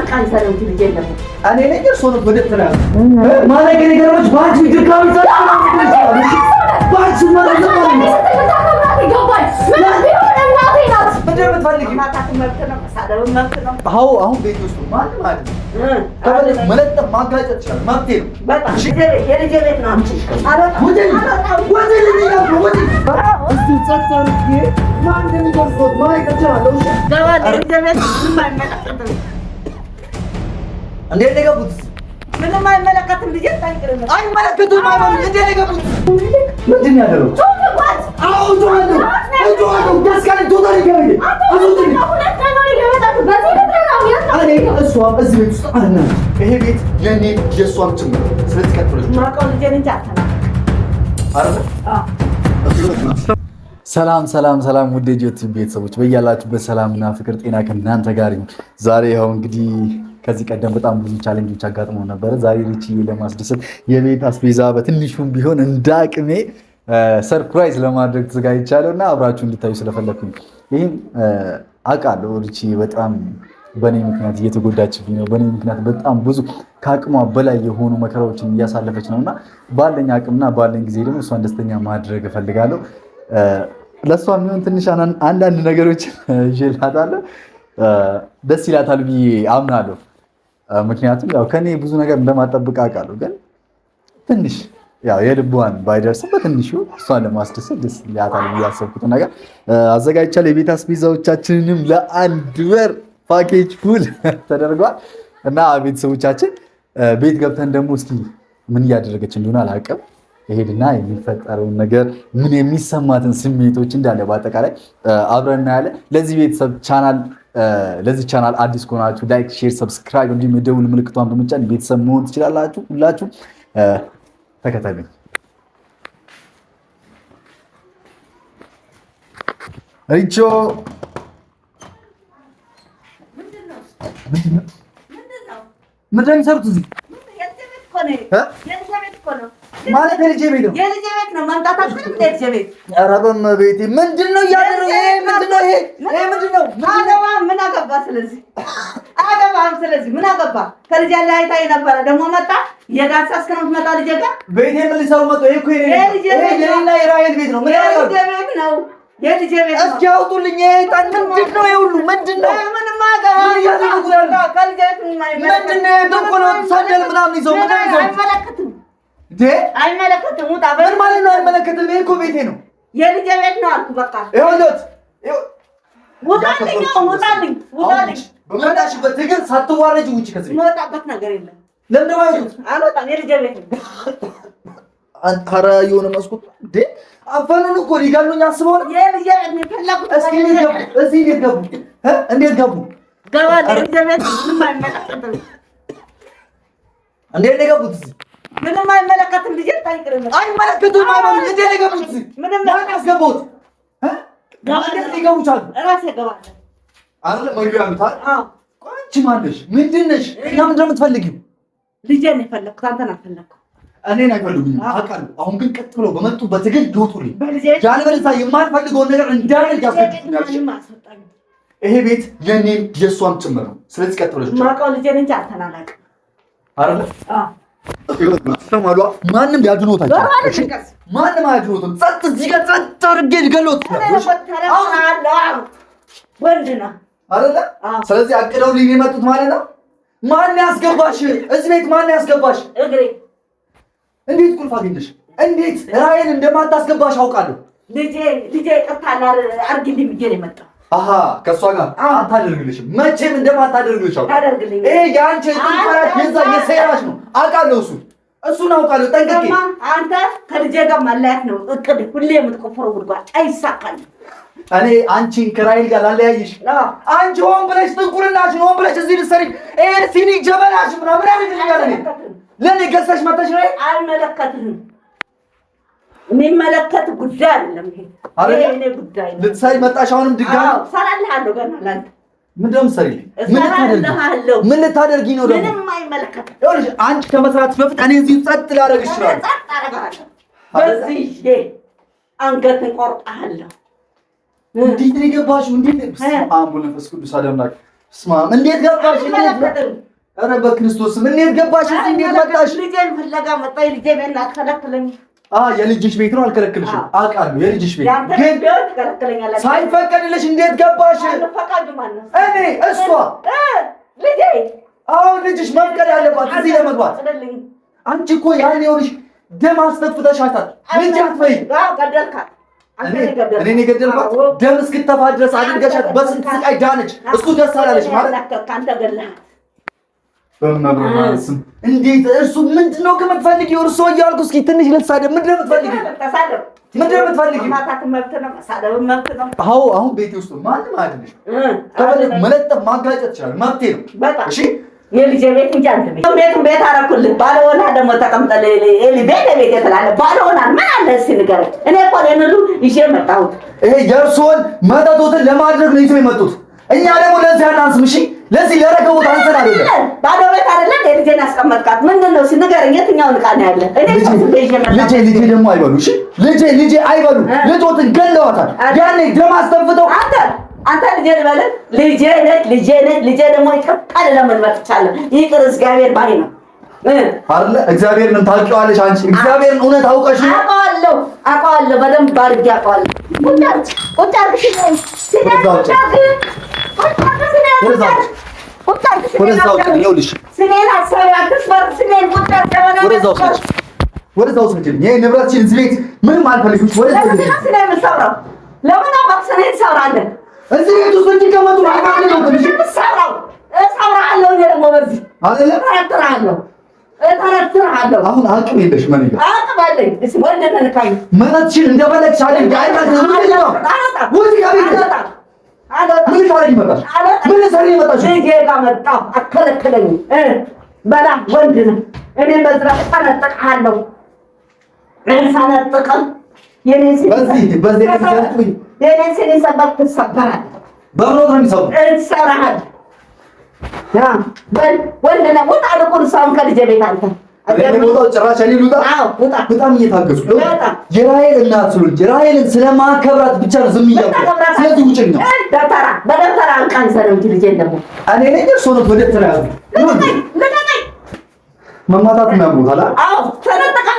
በቃ ይሰራው ልጅ የለም እኔ ነኝ እርሶ ነው ወደ ተራ ማለት ነገሮች ባንቺ ድካም ባንቺ ማለት ነው አሁን ቤት ውስጥ ማንም አይደለም መለጠፍ ማጋጨት ይችላል መብቴ ነው በጣም የልጄ ቤት ነው አንቺ እንዴት ነው የገቡት? ምንም አይመለከትም። ልጄ ታንቅርም አይመለከቱም ማለት እንዴት ነው የገቡት? ምንድን ነው ያደረጉት? ይሄ ቤት የኔ የእሷም ጭምር ስለዚህ ቀጥሎች ሰላም ውድ የዩቲዩብ ቤተሰቦች በያላችሁበት ሰላምና ፍቅር ጤና ከእናንተ ጋር ይሁን። ዛሬ ያው እንግዲህ ከዚህ ቀደም በጣም ብዙ ቻሌንጆች አጋጥመው ነበረ። ዛሬ ሪችዬ ለማስደሰት የቤት አስቤዛ በትንሹም ቢሆን እንደ አቅሜ ሰርፕራይዝ ለማድረግ ተዘጋጅቻለሁ እና አብራችሁ እንድታዩ ስለፈለኩኝ ይህም አውቃለሁ ሪችዬ በጣም በእኔ ምክንያት እየተጎዳችብኝ ነው። በእኔ ምክንያት በጣም ብዙ ከአቅሟ በላይ የሆኑ መከራዎችን እያሳለፈች ነው እና ባለኝ አቅምና ባለኝ ጊዜ ደግሞ እሷን ደስተኛ ማድረግ እፈልጋለሁ። ለእሷ የሚሆን ትንሽ አንዳንድ ነገሮች ይዤላታለሁ። ደስ ይላታል ብዬ አምናለሁ። ምክንያቱም ያው ከኔ ብዙ ነገር እንደማጠብቅ አውቃለሁ። ግን ትንሽ ያው የልቧን ባይደርስም በትንሹ እሷን ለማስደሰት ደስ ይላታል ብዬ ያሰብኩትን ነገር አዘጋጅቻለሁ። የቤት አስቤዛዎቻችንንም ለአንድ ወር ፓኬጅ ፉል ተደርጓል እና ቤተሰቦቻችን ቤት ገብተን ደግሞ እስኪ ምን እያደረገች እንደሆነ አላውቅም። ይሄድና የሚፈጠረውን ነገር ምን የሚሰማትን ስሜቶች እንዳለ በአጠቃላይ አብረን እናያለን። ለዚህ ቻናል አዲስ ከሆናችሁ ላይክ፣ ሼር፣ ሰብስክራይብ እንዲሁም የደውል ምልክቷን በመጫን ቤተሰብ መሆን ትችላላችሁ። ሁላችሁ ተከታተሉኝ። ሪቾ ምንድን ነው የሚሰሩት እዚህ? ማለት የልጄ ቤት ነው። የልጄ ቤት ነው። ማምጣታችሁ የልጄ ቤት። ኧረ በእመቤቴ ምንድን ነው እያደረገ? ይሄ ምንድን ነው? ይሄ ምንድን ነው? አገባህ? ምን አገባህ? ስለዚህ አገባህም። ስለዚህ ምን አገባህ? ከልጄ ላይ አይታይ ነበረ ደግሞ መጣ። የዳሳስከ ነው የምትመጣ ልጄ ጋር ቤቴ ምን ሊሰሩ መጡ? ይሄ እኮ የኔና የራሔል ቤት ነው። ምን ያደርጋሉ? የልጄ ቤት ነው። የልጄ ቤት ነው። እስኪ አውጡልኝ። ይሄ ምንድን ነው? ይሄ ሁሉ ምንድን ነው? ምንም አገባህ? ከልጄ ቤት ምንድን ነው? ተንኮል ሰንደል ምናምን ይዘው ምን ይዘው አይመለከትም። አይመለከትም። ውጣ። ምን ማለት ነው አይመለከትም? ይሄ እኮ ቤቴ ነው። የልጄ ቤት ነው አልኩህ። በቃ ይኸውልህ ውጣልኝ። ውጣልኝ። በመጣሽበት ትግል ሳትዋረጅ ውጪ። ከዚህ የምወጣበት ነገር የለም። ለምን ደግሞ አይወጡት? አልወጣም። የልጄ ቤት ነው። ኧረ የሆነ መስኮት እንዴ አፈኑን እኮ ሊገሉኝ አስበው ነው። የልጄ ቤት ነው የፈለኩት። እስኪ እዚህ እንዴት ገቡ? እንዴት ገቡ? ገባለሁ። የልጄ ቤት ምንም አይመለከትም። እንዴት ነው የገቡት? እዚህ ምንም አይመለከትም። ልጄ ታይቅርም። አይመለከቱም ማለት እንዴት ነው የገቡት? ምንም ማን ያስገቡት? እንዴት ሊገቡ ቻሉ? እራሴ እገባለሁ። አይደል መግቢያ ምታል። ቆንጆ ማለሽ ምንድን ነሽ? እና ምንድን ነው የምትፈልጊው? ልጄን የፈለኩት አንተን አልፈለኩም። እኔን አይፈልጉኝም አውቃለሁ። አሁን ግን ቀጥ ብለው በመጡበት ትግል ይወጡልኝ። ያለበለዚያ የማልፈልገውን ነገር እንዳደርግ ያስገድዱኛል። ይሄ ቤት የኔም የእሷም ጭምር ነው። ስለዚህ ቀጥ ብለሽ ማውቀው ልጄን እንጂ አንተን አላውቅም። አይደል ማንም ያድኖታል። ማንም አያድኖትም። ጸጥ እዚህ ጋር ጸጥ አድርጌ ልገሎት ወንድ ነው አይደለ? ስለዚህ አቅደውልኝ የመጡት ማለት ነው። ማን ያስገባሽ እዚህ ቤት? ማን ያስገባሽ? እግሬ። እንዴት ቁልፍ አገኘሽ? እንዴት ራሔል እንደማታስገባሽ አውቃለሁ። ልጄ ቀጥታ አድርጊልኝ ብዬሽ ነው የመጣው። አሃ ከእሷ ጋር አታደርግልሽም። መቼም እንደማታደርግልሽ አውቃለሁ። ይሄ የአንቺ የጥንካሬሽ የዛ የሴራሽ ነው አውቃለሁ። እሱን አውቃለሁ ጠንቅቄ። አንተ ከልጄ ጋር ማለያት ነው እቅድ። ሁሌ የምትቆፍረው ጉድጓድ አይሳካልም። እኔ አንቺን ከራሔል ጋር ላለያይሽ። አንቺ ሆን ብለሽ ጥንቁልናሽን ሆን ብለሽ እዚህ ልትሰሪ ሲኒ ጀበናሽ ምናምን ያደርግልኛል። ለእኔ ገዝተሽ መተሽ ነው። አይመለከትህም። የሚመለከት ጉዳይ አይደለም። ይሄ እኔ ጉዳይ ነው። ልትሰሪ መጣሽ። አሁንም ድጋሚ እሰራልሃለሁ። ገና ላንተ ምንድን ነው የምትሰሪልኝ? ምን ልታደርጊ ነው ደግሞ? ምንም አይመለከትም። ይኸውልሽ አንቺ ከመስራትሽ በፊት እኔ እዚህ ጸጥ ላደርግሽ እችላለሁ። ጸጥ አደርግሃለሁ። በዚህ አንገትን ቆርጠሃለሁ። እንዴት ነው የገባሽው? እንዴት ነው? አምቡ መንፈስ ቅዱስ አደምናክ ስማ እንዴት ገባሽ? ኧረ በክርስቶስ እንዴት ገባሽ? እንዴት መጣሽ? ልጄን ፍለጋ መጣ። ልጄ ቤት አትከለክለኝ። የልጅሽ ቤት ነው። አልከለክልሽም፣ አውቃለሁ። የልጅሽ ቤት ግን ትከለክለኛለህ። ሳይፈቀድልሽ እንዴት ገባሽ? ፈቃዱ ማነው? እኔ እሷ ልጄ። አሁን ልጅሽ መፍቀድ ያለባት እዚህ ለመግባት። አንቺ እኮ ያን ይኸውልሽ ደም አስተፍተሻታል። ልጅ አትበይ። ገደልካት። እኔ የገደልኳት ደም እስክተፋ ድረስ አድርገሻት በስንት ስቃይ ዳነች። እሱ ደስ አላለሽ ማለት ከአንተ ገለሃት። በመብራን ስም እንዴት እርሱ ምንድነው ከምትፈልጊው? እርሱ እያልኩ እስኪ ትንሽ ልትሳደብ ምንድነው የምትፈልጊው? ተሳደብ። ምንድነው የምትፈልጊው? ማታት መብት ነው፣ መሳደብ መብት ነው። አሁን ቤቴ ውስጥ ማንም አይደለሽ። ከፈለግ መለጠፍ ማጋጨት ይችላል፣ መብቴ ነው። እሺ የልጄ ቤት እንጂ አንተ ቤት አደረኩልህ። ባለሆና ደግሞ ተቀምጠህ ቤት ትላለህ። ባለሆና ምን አለ እስኪ ንገረኝ። እኔ እኮ እኔን ሁሉ ይዤ መጣሁት። ይሄ የእርስዎን መጠጦትን ለማድረግ ነው ይዘው የመጡት። እኛ ደግሞ ለዚህ አናንስም። እሺ ለዚህ ለረከቡት አንሰን አይደለም። ባዶ ቤት አይደለም ልጄን ያስቀመጥካት ምንድን ነው? ንገረኝ። የትኛውን ዕቃ ነው ያለ? ልጄ ደግሞ አይበሉ። እሺ ልጄ አይበሉ። ልጆትን ገለዋታል። ያኔ ደም አስተንፍተው አንተ ልጄ ልበልህ? ልጄ ደግሞ ይቅርታ ለምን መጥቻለሁ? ይቅር እግዚአብሔር ባይ ነው አይደለ? እግዚአብሔርን ታውቂዋለሽ አንቺ። እግዚአብሔርን እውነት አውቀሽ ነው? አውቀዋለሁ፣ በደንብ አድርጌ አውቀዋለሁ። ቁጭ አድርግ ወደዛው ሰጅኝ። ይሄ ንብረትሽን እዚህ ቤት ምንም አልፈልግም። ለምን አባክሰኔ ትሰብራለህ? እዚህ ቤት ውስጥ እንዲቀመጡ አይፈልግም። እሰብርሃለሁ። እኔ ደግሞ በዚህ አይደለም እጠረጥርሃለሁ። አሁን አቅም የለሽ ማለት ነው። አቅም አለኝ። እስኪ ወንድነህ ንካኝ። መናትሽን እንደፈለግሽ አድርጊ። ምን ታረጊ መጣሽ? ምን ሰሪ መጣሽ? ልጄ ጋር መጣሁ። አትከለክለኝም። በላ ወንድ ነህ። እኔም በዝራ እጠነጥቅሃለሁ። ሳነጥቅም የኔን ሲሰበክ ትሰበራለህ። በምኖት ነው የሚሰሩ ትሰራሃል። ወንድ ነህ። ውጣ ልቁን ሰውን ከልጄ ቤት አንተ ቦታው ጭራሽ እኔ ልውጣ። በጣም እየታገሱ የራሔል እናት ስለሆነች የራሔልን ስለማከብራት ብቻ ነው ዝም እያልኩ። ስለዚህ ውጭኝ ነው በደብተራ አንቃንሰህ እንጂ ልጄን ደግሞ እኔ ነኝ እርሶ ነው በደብተራ ያዙ። መማታት የሚያምሩታል።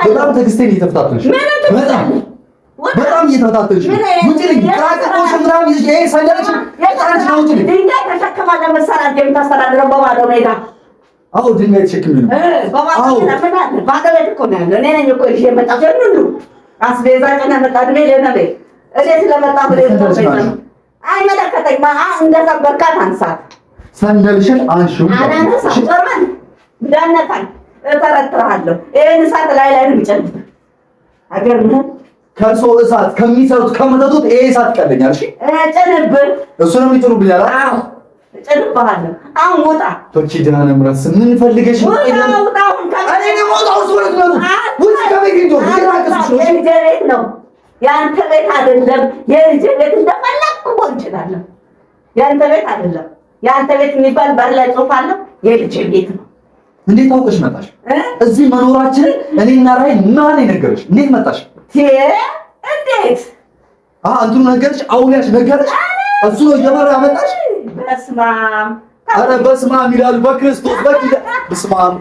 በጣም ትዕግስቴን እየተፈታተንሽ በጣም እየተፈታተንሽ ውጭልኝ። ራቅቆሽ ምናምን ይሄ ሰለች የጣንች ነው። ውጭልኝ። ድንጋይ ተሸክማ ለመሰራት የምታስተዳድረው በባዶ ሜዳ። አዎ ድንጋይ ተሸክሚ ነው። ባዶ ቤት እኮ ነው ያለው። እኔ ነኝ እኮ ይዤ የመጣሁት ሁሉ አስቤዛ ጭነህ መጣ። እድሜ ለነቤ እኔ ስለመጣሁ አይመለከተኝም። እንደሰበርካት አንሳት። ሰንደልሽን አንሺው። አላነሳም። ዞርበል እንዳነካኝ እጠረጥርሃለሁ። ይሄን እሳት ላይ ነው የሚጨልብህ። አገርምህን ከእርሶ እሳት ከሚሰሩት ከመጠጡት ይሄ እሳት ይቀለኛል። እሺ ጭንብህ እሱ ነው የሚጭሩብኛል። አዎ ጭንብሃለሁ። አሁን ውጣ። ኪዳነ ምሕረት ምን ፈልገሽ ነው? የልጄ ቤት ነው የአንተ ቤት አይደለም። የልጄ ቤት እንደፈለግኩ መሆን እችላለሁ። የአንተ ቤት አይደለም። የአንተ ቤት የሚባል በር ላይ ጽሑፍ አለው። የልጄ ቤት ነው። እንዴት አውቀሽ መጣሽ? እዚህ መኖራችንን እኔና ራሔል ማን ነገረሽ? እንዴት መጣሽ? እንዴት እንትኑ ነገርሽ? አውሊያሽ ነገርሽ? እሱ ነው እየመራ ያመጣሽ? በስመ አብ ኧረ በስመ አብ ይላሉ። በክርስቶስ በስመ አብ።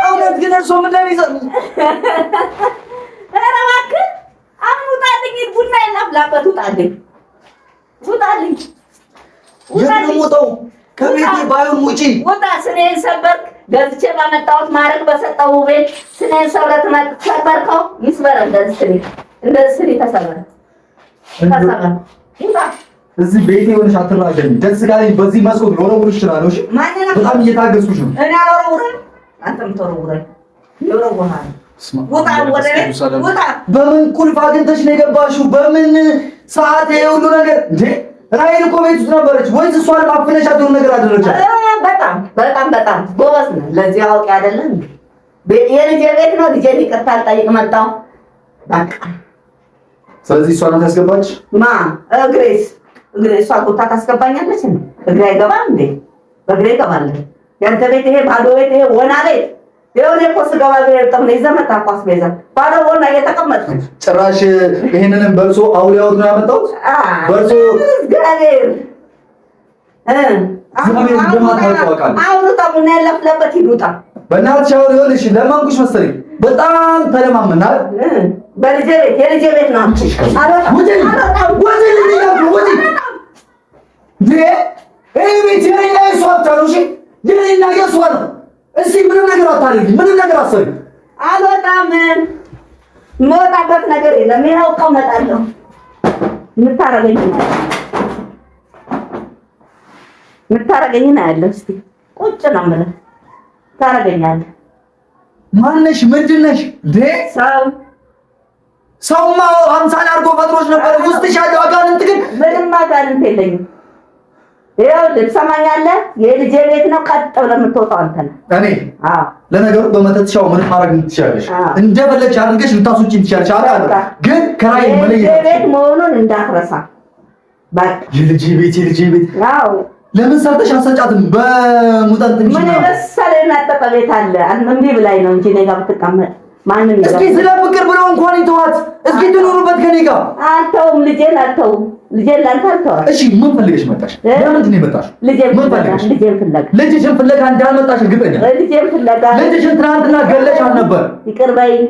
እውነት ግን እርሶ ምን ላይ ይዘ ኧረ እባክህ አሁን ውጣልኝ። ቡና እናፍላበት። ውጣልኝ። የምወጣው ከቤቴ ባይሆን ውጪ ውጣ። ስኔን ሰበርክ። ገዝቼ ባመጣሁት ማረግ በሰጠው ቤት ስኔን ሰበርከው። ይስበር። እንደዚህ ስኔ ተሰበረ። ውጣ። እዚህ ቤቴ ሆነሽ አትራገኝ። ደስ ጋለኝ። በዚህ መስኮት ልወረውርሽ እችላለሁ። እሺ በጣም እየታገዝኩሽ ነው። እኔ አልወረውርም። አንተም ተወረውረኝ። ይወረውራል። ውጣ። ወደ ቤት ውጣ። በምን ቁልፍ አግኝተሽ ነው የገባሽው? በምን ሰዓት ይሄ ሁሉ ነገር እንዴ? ራሔል እኮ ቤት ውስጥ ነበረች። ወይስ እሷን አፍነሻት የሆነ ነገር አደረግሻት? በጣም ጎበዝ ነህ። ለዚህ አውቄ አይደለም የልጄ ቤት ነው። ልጄን ይቅርታ ልጠይቅ መጣሁ። በቃ ስለዚህ እሷ ናት ያስገባች። እግሬስ እሷ ቦታ ታስገባኛለች። እግሬ አይገባም እንዴ? በእግሬ እገባለሁ። ያንተ ቤት ይሄ ባዶ ቤት፣ ይሄ ወና ቤት የሆነ እኮ ስገባ ብርጥም ነው ይዘመታ ኳስ ቤዛ ባዶ ወና እየተቀመጥኩ ጭራሽ ይሄንንም በልሶ አውሊያውት ነው ያመጣሁት። በልሶ እግዚአብሔር እግዚአብሔር እንደማታውቀው አውቃለሁ። አውሩታ ቡና ያለፍለበት ይሉጣ በእናትሽ አሁን ይኸውልሽ ለማንኩሽ መሰለኝ በጣም ተለማመናል። በልጄ ቤት የልጄ ቤት ነው። ምንም ነገር አታደርጊ፣ ምንም ነገር አሰሪ አልወጣም። የምወጣበት ነገር የለም። ይኸው እቀመጣለሁ። የምታረገኝን አያለሁ። እስኪ ቁጭ ነው የምልህ። ታረገኛለህ። ማነሽ? ምንድን ነሽ? ሰውማ አምሳል አድርጎ ፈጥሮች ነበር። ውስጥሽ ያለው አጋንንት ግን ምንም አጋንንት የለኝም። ይኸውልህ ትሰማኛለህ? የልጄ ቤት ነው። ቀጥ ብለህ የምትወጣው አንተ ነህ። እኔ ለነገሩ በመተትሻው ምን ማድረግ ትችያለሽ? እንደፈለግሽ አድርገሽ ልታስወጪኝ ትችያለሽ። አውቃለሁ፣ ግን ከራይ መለየት የልጄ ቤት መሆኑን እንዳትረሳ። በቃ የልጄ ቤት አዎ። ለምን ሰርተሽ አሰጫትም? በሙጠጥ ምን የመሰለ የናጠጠ ቤት አለ። እምቢ ብላኝ ነው እንጂ እኔ ጋር ብትቀመጥ ማንም ይላል። እስኪ ስለ ፍቅር ብለው እንኳን ይተዋት። እስኪ ትኖሩበት ከኔ ጋር። አልተውም፣ ልጄን አልተውም። ልጄን ላንተ አልተዋት። እሺ ምን ፈልገሽ መጣሽ? ለምንድን ነው የመጣሽው? ልጄን ፍለጋ እንዳልመጣሽ እርግጠኛ። ልጄን ፍለጋ ልጅሽን ትናንትና ገለሻት ነበር። ይቅር በይኝ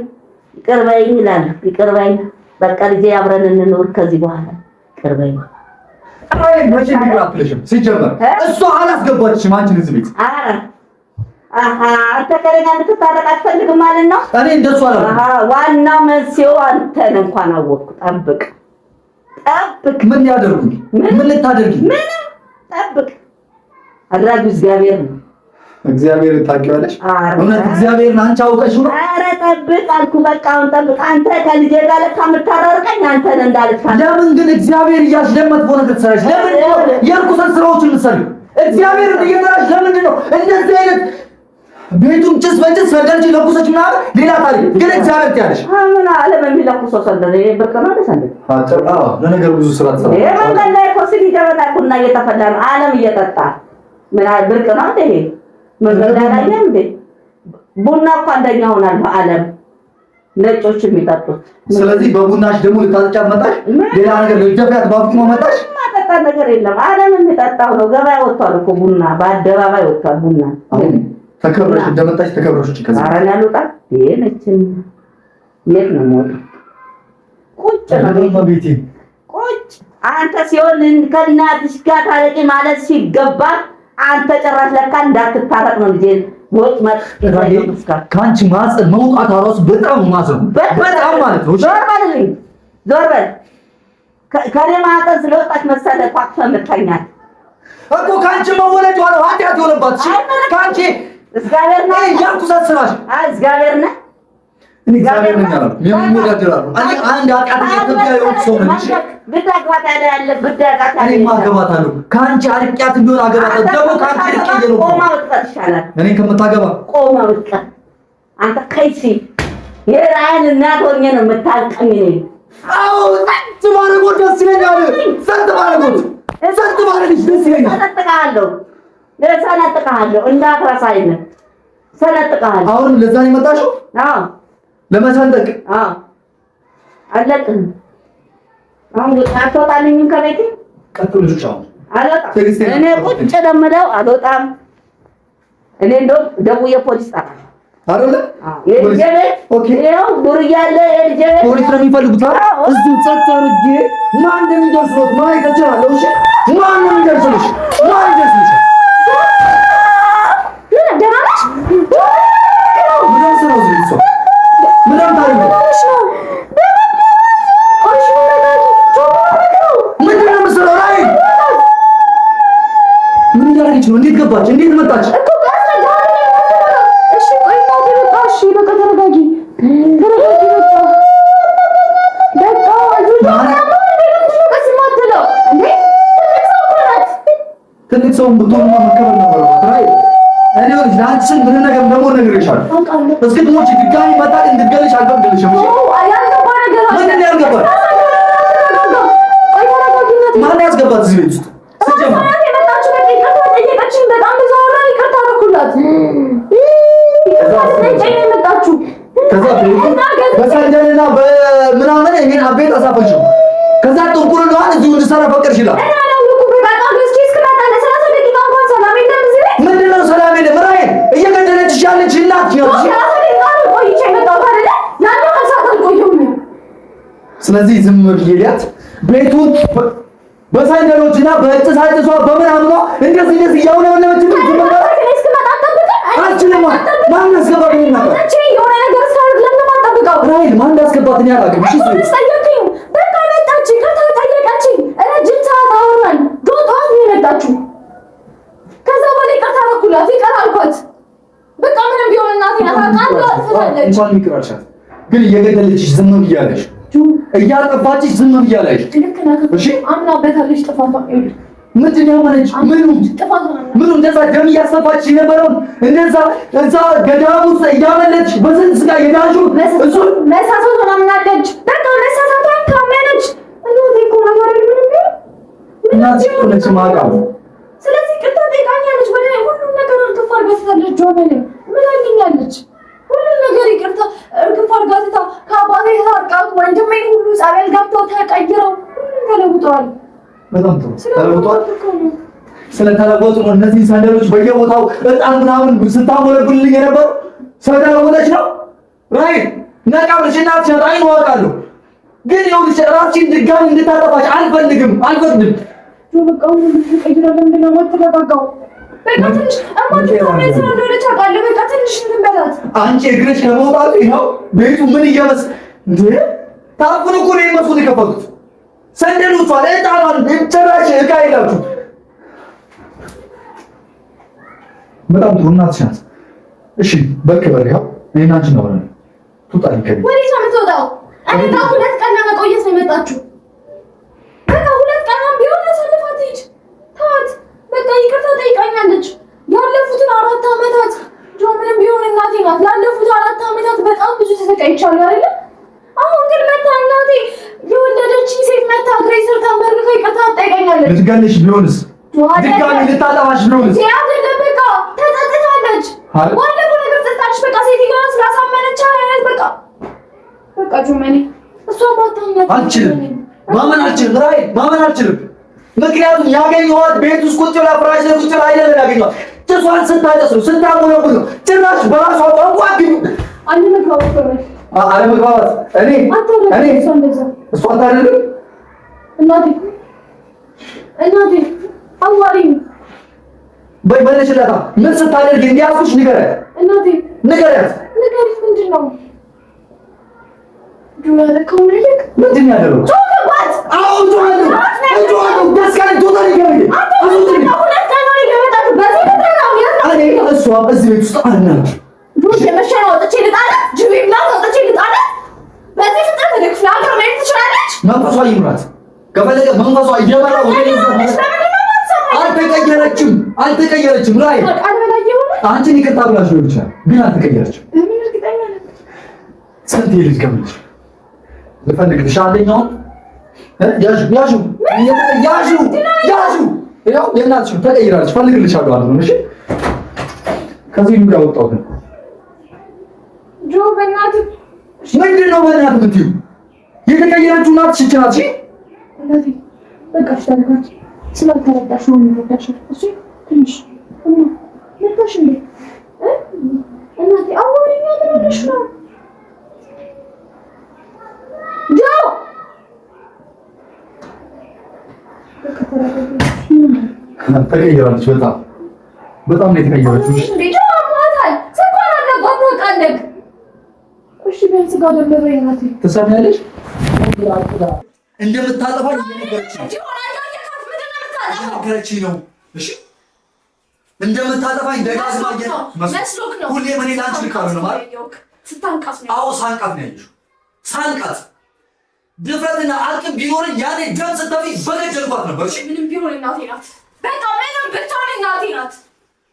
ይላል። ይቅር በይኝ በቃ ልጄ አብረን እንኖር ከዚህ በኋላ ይቅር በይኝ። አይ መቼ ይቅር አትልሽም። ሲጀመር እሷ አላስገባችሽም አንቺን እዚህ ቤት። አንተ ከእኔ ጋር እንድትታረቅ አትፈልግም ማለት ነው? እኔ እንደሱ አላልኩም። ዋናው መንስኤው አንተን እንኳን አወቅኩ። ጠብቅ። ምን ያደርጉኝ? ምን ልታደርጊ? ምንም ጠብቅ። አድራጊው እግዚአብሔር ነው። እግዚአብሔር ታውቂዋለሽ? እውነት እግዚአብሔርን አንቺ አውቀሽው ነው? ኧረ ጠብቅ አልኩ። በቃ አሁን ጠብቅ። አንተ ከልጄ ጋር ለካ የምታራርቀኝ አንተን እንዳልፋ። ለምን ግን እግዚአብሔር እያልሽ ለመጥፎ ነገር ትሰራሽ? ለምን የርኩሰት ስራዎችን ልትሰሪ? እግዚአብሔርን እየጠራሽ ለምንድን ነው እንደዚህ አይነት ቤቱን ጭስ በጭስ ሰንደልሽ ለኩሰች ምናምን ሌላ ታሪክ ግን እግዚአብሔር ትያለሽ። ምን ዓለም የሚለኩሰው ሰንደል በቃ ማለት ሰንደል ለነገሩ ብዙ ስራ ትሰራ። የመንገድ ላይ እኮ ስኒ ጀበና ቡና እየተፈላ ነው ዓለም እየጠጣ ምን ብርቅ ነው እንዴ? መንገድ ላይ አላየህም እንዴ? ቡና እኮ አንደኛ ሆናል በዓለም ነጮች የሚጠጡት። ስለዚህ በቡናሽ ደግሞ ልታጠጫት መጣሽ? ሌላ ነገር ልትደፍያት ባፍቂሞ መጣሽ? ማጠጣ ነገር የለም። ዓለም የሚጠጣው ነው። ገበያ ወጥቷል እኮ ቡና፣ በአደባባይ ወጥቷል ቡና። ተከብረሽ እንደመጣሽ ተከብረሽ እቺ ከዛ አረና ልውጣ ይሄነችን የት ነው የምወጣው? ቁጭ ነው ቤቴ ቁጭ። አንተ ሲሆን ከእናትሽ ጋር ታረቂ ማለት ሲገባ አንተ ጭራሽ ለካ እንዳትታረቅ ነው ልጄ ወጥ መጥ ካንቺ ማጽን መውጣት አራስ በጣም ማጽን በጣም ማለት ነው። ዞር በል ከኔ ማጠን ስለወጣች መሰለ ቋጥፈ መታኛት እኮ ካንቺ መወለድ ነው ኃጢአት የሆነባት ካንቺ እግዚአብሔር ነው ያልኩሳት ስራሽ። እግዚአብሔር ነው እግዚአብሔር ነው ያለው የሚወዳደራሉ። እኔ አንድ ኃጢአት የተጋየው ሰው ነኝ። ብታግባት ያለ ብታግባት እኔ ማገባታለሁ። ካንቺ አርቂያት ቢሆን አገባታለሁ። ደግሞ ካንቺ ልቅ ነው ቆማ ወጣት ይሻላል። እኔ ከምታገባ ቆማ ወጣት አንተ ከይሲ የራይን እናት ሆኜ ነው የምታልቀኝ ነኝ። አዎ ሰጥ ማረጎ ደስ ይለኛል። ሰጥ ማረጎ ደስ ይለኛል። ሰነጥቃለሁ እንዳትረሳኝ ሰነጥቃለሁ። አሁን ለዛ ነው የመጣሽው? አዎ ለመሰንጠቅ። አዎ አለቅም። አሁን አትወጣልኝም ከቤቴ? ቀጥሉ ልጆች። አሁን አልወጣም። እኔ ቁጭ ነው የምለው። አልወጣም። እኔ እንደው ደውዬ ፖሊስ ጠራለሁ አይደለ? የልጄ ቤት ይኸው ዱርዬ አለ። የልጄ ቤት ፖሊስ ነው የሚፈልጉት። እዚሁ ጸጥ አድርጌ ማን እንደሚደርስሎት ማየት እችላለሁ። እሺ ማን እንደሚደርስልሽ ማን ይደርስልሽ? እንዴት ገባች? እንዴት መጣች? እሺ ቆይ ነው ተረጋጊ። በቃ ተረጋጊ። ትልቅ ሰው ብትሆን መከበር ነበር። እኔ ወልጅ ላንቺን ምን ነገር እንደሆነ ነግሬሻለሁ። እስኪ ትሞቺ ድጋሚ መጣ እንድትገልሽ አልፈቅድልሽም። ምንድን ነው ያልገባት? ማን ያስገባት እዚህ ቤት ውስጥ? በሰንደልና በምናምን ይሄን አቤት አሳፈሽው። ከዛ ጥንቁርናዋን እዚሁ እንድሰራ ፈቀድሽ ይላል። ስለዚህ ዝም ብዬላት ቤቱን በሳይነሮችና በእጥሳጥሷ በምናምኗ እንደዚህ እያውለበለበች ዝም ብላ አልችልም። ማን ያስገባት ነው ነበር የሆነ ነገር ሳይሆን ለምን አጣብቀው ራይል ማን ያስገባት ነው ያላቀም እሺ ስለዚህ በቃ መጣች ከታ ጠየቀችኝ ረጅም ሰዓት አወራን ዶጣት ነው የመጣችው ከዛ በኋላ ይቅርታ አልኩላት ይቅር አልኳት በቃ ምንም ቢሆን እናቴ አታውቃለሁ አትፈልግም እንኳን ይቅር አልሻት ግን እየገደለችሽ ዝም ብያለሽ እያጠፋችሽ ዝም ብያለሽ እሺ አምናበታለሽ ጥፋቷን ይኸውልህ ምንድን ያመነች ምኑ እንደዛ ደም እያሰፋች የነበረውን እንደዛ እዛ ገዳም ውስጥ እያመለች በስንት ስጋ የዳሹ እሱ መሳሳቷን አምናለች በቃ መሳሳቷን ካመነች እናቴ እኮ ነገር ምንም እናትሽ እኮ ነች ማውቃት ስለዚህ ቅጣ ጠይቃኛለች ወደ ሁሉም ነገር እርግፍ አድርጋታለች ጆመኔ ምን አግኛለች ሁሉም ነገር ይቅርታ እርግፍ አድርጋታ ከአባቴ ታርቃት ወንድሜን ሁሉ ጸበል ገብተው ተቀይረው ሁሉም ተለውጠዋል በጣም ጥሩ ተለውጧል ስለተለወጡ ነው እነዚህ ሳንደሎች በየቦታው በጣም ምናምን ስታሞለብልኝ የነበረው ስለተለወጠች ነው ራይት ነቃብልሽና ራይ ነው አውቃለሁ ግን ይኸውልሽ ራስሽን ድጋሚ እንድታጠፋሽ አልፈልግም በቃ ቀይራ ለምንድን ነው የማትረጋጋው በቃ ትንሽ በቃ ትንሽ እንበላት አንቺ እግርሽ ከመውጣቱ ይኸው ቤቱ ምን እየመስ እንዴ ታፍኑ እኮ ነው የመስሉት የከፈቱት ሰንደሉት አለ እጣማን ጭራሽ እቃ ይላችሁ በጣም ጥሩ እናትሽ ናት እሺ በክብር ይኸው እኔና አንቺ ነው ማለት ትውጣልኝ ከቤት ወዴት ነው የምትወጣው እኔ ጋር ሁለት ቀን ለመቆየት ነው የመጣችሁ በቃ ሁለት ቀን ቢሆን አሳልፋት ሂድ ተዋት በቃ ይቅርታ ጠይቃኛለች ያለፉትን 4 ዓመታት ምንም ቢሆን እናቴ ናት ላለፉት 4 ዓመታት በጣም ብዙ ተሰቃይቻለሁ አይደል አሁን ግን መታ እናቴ የወለደችኝ ሴት መታ እግሬ ስር ተንበርክካ ይቅርታ ጠይቃኛለች ልትገልሽ ቢሆንስ ድጋሚ ልታጠባሽ ቢሆንስ አይደለም በቃ ተጸጽታለች ባለፈው ነገር ጸጽታለች በቃ ሴትዮዋ ስላሳመነች አይነት በቃ ጆመኔ እሷ ባታኛት አልችልም ማመን አልችልም ምክንያቱም ያገኘኋት ቤት ውስጥ ቁጭ ብላ ፍራሽ ላይ ቁጭ ብላ አይደለም ያገኘኋት ጥሷን ስታጨስ ነው ስታሞለቡል ነው ጭራሽ በራሷ ቋንቋ ግን አለመግባባት እኔ እሷ ታደርግ እናቴ አዋሪኝ በይበለሽላታ ምን ስታደርግ እንዲያስኩሽ ንገሪያት እናቴ ንገሪያት ምንድን ነው ዱላከው ልክ ምንድን ያደረው ጮህባት አውጣው ደስካን ቶታሊ ገበይ እሷ በዚህ ቤት ውስጥ አልነበረች ዱሽ የመሸና ወጥቼ ልጣላት ጅቢም ላት ወጥቼ ልጣላት በዚህ ፍጥነት ተደክፍላ ሀገር ላይ ትችላለች መንፈሷ ይምራት ከፈለገ መንፈሷ እየመራ ወደ አልተቀየረችም ላይ አንቺን ይቅርታ ብላሽ ነው ይችላል ግን አልተቀየረችም ምን እርግጠኛ ነኝ ስንት ልጅ ከምልሽ ልፈልግልሽ አንደኛውን ያሹ ያው የእናትሽ ተቀይራለች ፈልግልሻለሁ አለ ነው እሺ ከዚህ ምን ያወጣው ነው ጆ በእናትህ ምንድን ነው በእናትህ የምትይው የተቀየረችው እናትሽ እቺ ናት እናቴ በቃ ታልካች ስላልተረዳሽ ነው የሚረዳሽ እሺ ትንሽ ልታሽ እንዴ እናቴ አዋሪኛ ምን ሆነሽ ነው ጆ ተቀይራለች በጣም ነው የተቀየረችው ጆ ማታል ሰቆራ ለጓት ወቃለክ እሺ ቢያንስ ጋር ደበረኝ እናቴ ትሰሚያለሽ እንደምታጠፋኝ ነገረችኝ ነው እሺ እንደምታጠፋኝ ደጋግማ መስሎክ ነው ሁሌ ምን ላንቺ ልካሉ ነው ማለት ስታንቃስ ነው አዎ ሳንቃት ነው ያለሽው ሳንቃት ድፍረትና አቅም ቢኖርኝ ያኔ ደም ስተፊ በገጀልኳት ነበር እሺ ምንም ቢሆን እናቴ ናት በቃ ምንም ብትሆን እናቴ ናት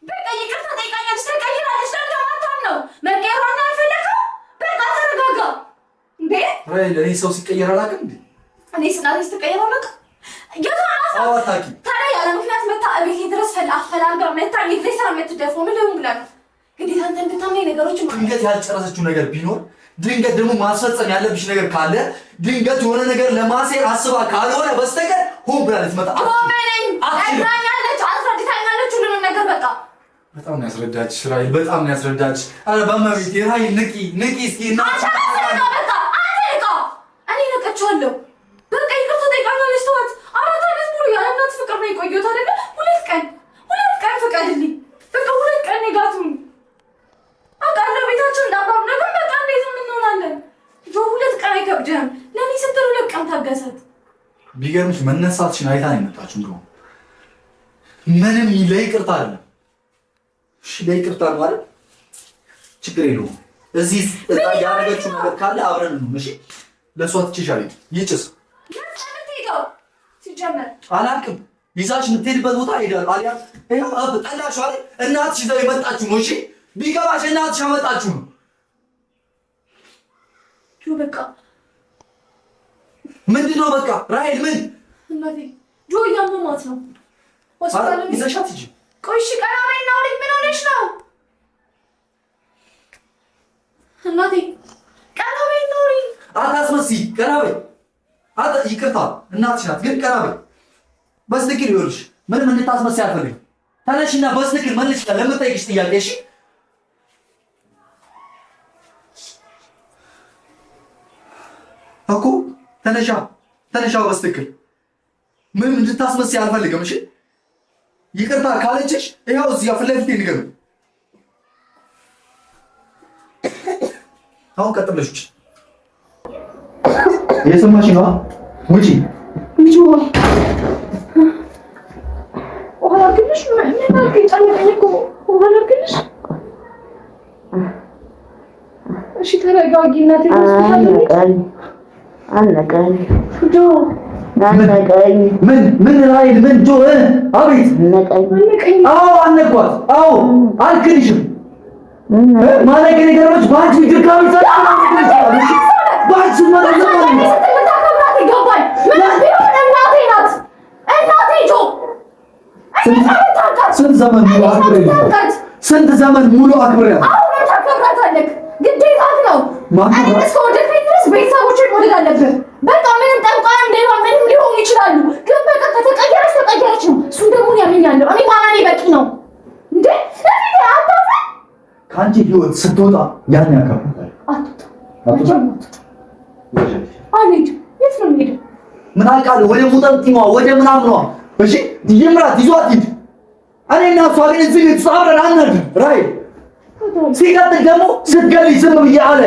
በቃ ይቅርታ ጠይቃኛለች ተቀይራለች ለማታም ነው መቀየሯን አልፈለግም በቃ ተረጋጋ እንዴ ለኔ ሰው ሲቀየር አላውቅም እንዴ እኔ ስናቴ ስትቀየር አላውቅም አዋታቂ ታዲያ ያለ ምክንያት መታ እቤቴ ድረስ አፈላልጋ መታ የግዴ ስራ የምትደፍረው ምን ልሁን ብላ ነው ግዴታ አንተ እንድታምነኝ ነገሮችን ድንገት ያልጨረሰችው ነገር ቢኖር ድንገት ደግሞ ማስፈጸም ያለብሽ ነገር ካለ ድንገት የሆነ ነገር ለማሴር አስባ ካልሆነ በስተቀር ሆን ብላ ልትመጣ አትችልም አስረድታኛለች ሁሉንም ነገር በቃ በጣም ነው ያስረዳችሽ ራይ በጣም ነው ያስረዳችሽ ኧረ በመቤቴ ራይ ንቂ እስኪ እና በቃ አንተ ንቃ እኔ ነቀችዋለሁ ቢገርምሽ መነሳትሽን አይታ ነው የመጣችው። እንደው ምንም ለይቅርታ አይደለም። እሺ ለይቅርታ ነው አይደል? ችግር የለውም። እዚህ ያደረገችው ነገር ካለ አብረን ነው። እሺ ለሷ ትችሻለሽ። ይጭስ አላውቅም። ይዛሽ የምትሄድበት ቦታ ሄዳል። አሊያ ይሄው ጠላሽ አይደል? እናትሽ ይዘው የመጣችሁ ነው። እሺ ቢገባሽ እናትሽ አመጣችሁ ነው። በቃ ምንድን ነው በቃ? ራሔል ምን እናቴ ጆ እያመማት ነው። ሆስፒታል ይዘሻት ሂጂ። ቆይ እሺ ቀና በይና አውሪኝ። ምን ሆነሽ ነው እናቴ? ቀና በይና አውሪኝ። አታስመስይ። ቀና በይ። ይቅርታ እናትሽ ናት፣ ግን ቀና በይ። በስትክክል ይኸውልሽ፣ ምንም እንድታስመስይ አልፈልግም። ተነሽና በስትክክል መልሽ ለምጠይቅሽ ጥያቄ። እሺ እኮ ተነሻ በስትክክል ምንም እንድታስመስይ አልፈልግም። እሺ ይቅርታ ካለችሽ ይኸው እዚህ ፊት ለፊቴ ንገሪኝ። አሁን ቀጥለሽ ውጪ። የሰማሽ ነው? ውጪ ልጅ ውሃ ግልሽ እሺ ተረጋጊ እናቴ። አነቀኝ ምን ራሔል ምን ጆ አቤት አነቀኝ። አዎ አነኳት። አዎ አልክልሽም። ማለት ግን ገርሞች ባንቺ ድርካም ባንቺ ማለት ነው ታከብራት ይገባል። ምን ቢሆን እናቴ ናት። እናቴ ጆ ስንት ዘመን ሙሉ አክብሬያት አሁን ታከብራታለህ። ግዴታህ ነው። እኔ እስከወደድከኝ ድረስ ቤተሰቦችን መውደድ አለብህ። በቃ ምንም ጠንቋይ እንደባ ምንም ሊሆኑ ይችላሉ፣ ግን በቃ ከተቀየረች ነው። እሱን ደግሞ ያምኛለሁ። እኔ ማማኔ በቂ ነው እንዴ? ለፊት አታፈ ከአንቺ ህይወት ስትወጣ ያን ያከብራታል። አቤት የት ነው የምሄደው? ምን አውቃለሁ? ወደ ሙጠንቲማ ወደ ምናምኗ። እሺ ይምራት ይዟት ሂድ። እኔ እና እሷ ግን እዚህ ተሳብረን አናድር። ራሔል ሲቀጥል ደግሞ ስትገሊ ዝም ብዬ አለ።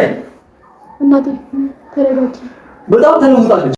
እናቴ ተረጋጊ። በጣም ተለውጣለች።